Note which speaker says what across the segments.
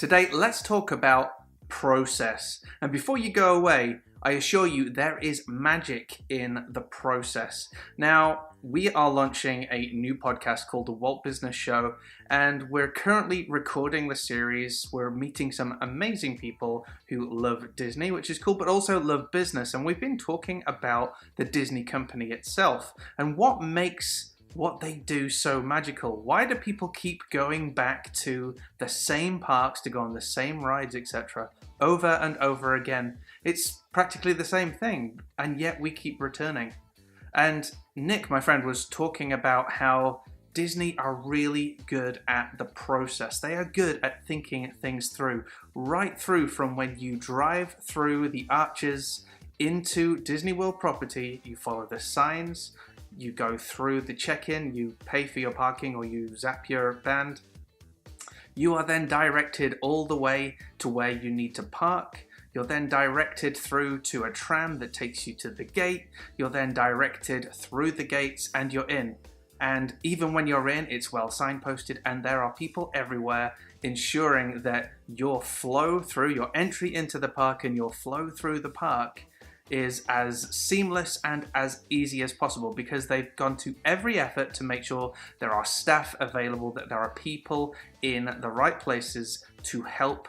Speaker 1: Today, let's talk about process. And before you go away, I assure you there is magic in the process. Now, we are launching a new podcast called The Walt Business Show, and we're currently recording the series. We're meeting some amazing people who love Disney, which is cool, but also love business. And we've been talking about the Disney company itself and what makes what they do so magical. Why do people keep going back to the same parks to go on the same rides, etc., over and over again? It's practically the same thing, and yet we keep returning. And Nick, my friend, was talking about how Disney are really good at the process. They are good at thinking things through, right through from when you drive through the arches into Disney World property, you follow the signs, you go through the check-in, you pay for your parking, or you zap your band. You are then directed all the way to where you need to park. You're then directed through to a tram that takes you to the gate. You're then directed through the gates and you're in. And even when you're in, it's well signposted, and there are people everywhere ensuring that your flow through, your entry into the park and your flow through the park is as seamless and as easy as possible, because they've gone to every effort to make sure there are staff available, that there are people in the right places to help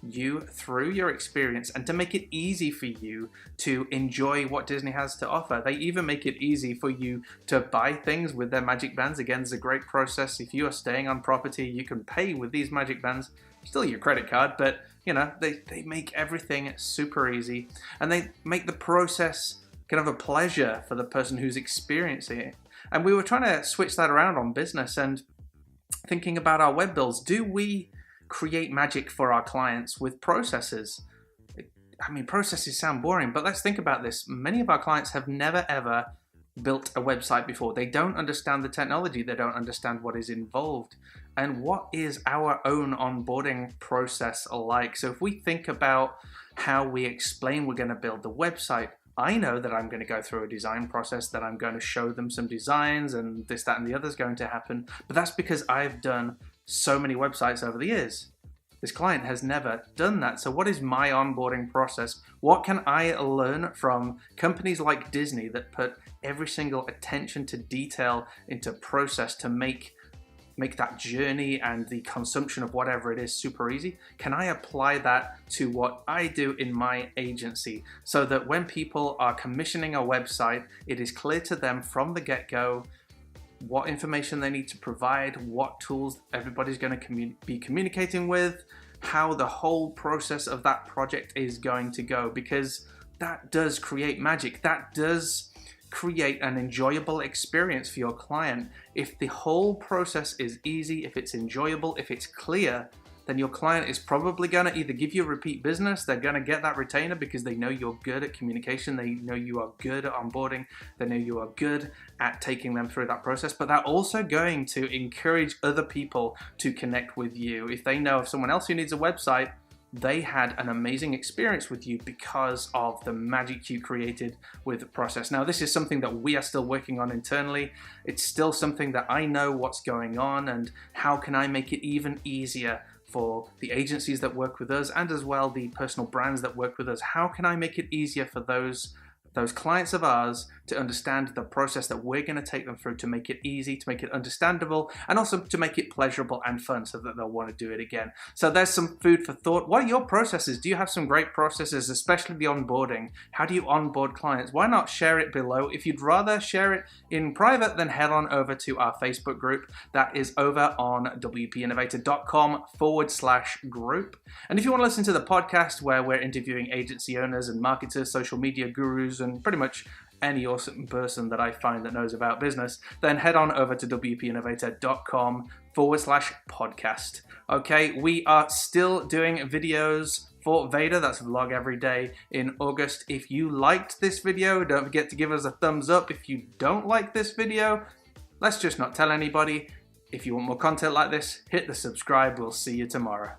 Speaker 1: you through your experience and to make it easy for you to enjoy what Disney has to offer. They even make it easy for you to buy things with their magic bands. Again, it's a great process. If you are staying on property, you can pay with these magic bands, still your credit card, but you know, they make everything super easy, and they make the process kind of a pleasure for the person who's experiencing it. And we were trying to switch that around on business and thinking about our web builds. Do we create magic for our clients with processes? I mean, processes sound boring, but let's think about this. Many of our clients have never ever built a website before. They don't understand the technology. They don't understand what is involved. And what is our own onboarding process like? So if we think about how we explain we're going to build the website, I know that I'm going to go through a design process, that I'm going to show them some designs, and this, that, and the other is going to happen. But that's because I've done so many websites over the years. This client has never done that. So what is my onboarding process? What can I learn from companies like Disney that put every single attention to detail into process to make that journey and the consumption of whatever it is super easy? Can I apply that to what I do in my agency, so that when people are commissioning a website, it is clear to them from the get-go what information they need to provide, what tools everybody's going to be communicating with, how the whole process of that project is going to go, because that does create magic. That does create an enjoyable experience for your client. If the whole process is easy, if it's enjoyable, if it's clear, then your client is probably going to either give you repeat business, they're going to get that retainer because they know you're good at communication, they know you are good at onboarding, they know you are good at taking them through that process, but they're also going to encourage other people to connect with you. If they know of someone else who needs a website, they had an amazing experience with you because of the magic you created with the process. Now, this is something that we are still working on internally. It's still something that I know what's going on, and how can I make it even easier for the agencies that work with us, and as well the personal brands that work with us. How can I make it easier for those clients of ours to understand the process that we're going to take them through, to make it easy, to make it understandable, and also to make it pleasurable and fun so that they'll want to do it again. So there's some food for thought. What are your processes? Do you have some great processes, especially the onboarding? How do you onboard clients? Why not share it below? If you'd rather share it in private, then head on over to our Facebook group. That is over on wpinnovator.com/group. And if you want to listen to the podcast where we're interviewing agency owners and marketers, social media gurus, and pretty much any awesome person that I find that knows about business, then head on over to wpinnovator.com/podcast. Okay, we are still doing videos for VEDA, that's vlog every day, in August. If you liked this video, don't forget to give us a thumbs up. If you don't like this video, let's just not tell anybody. If you want more content like this, hit the subscribe. We'll see you tomorrow.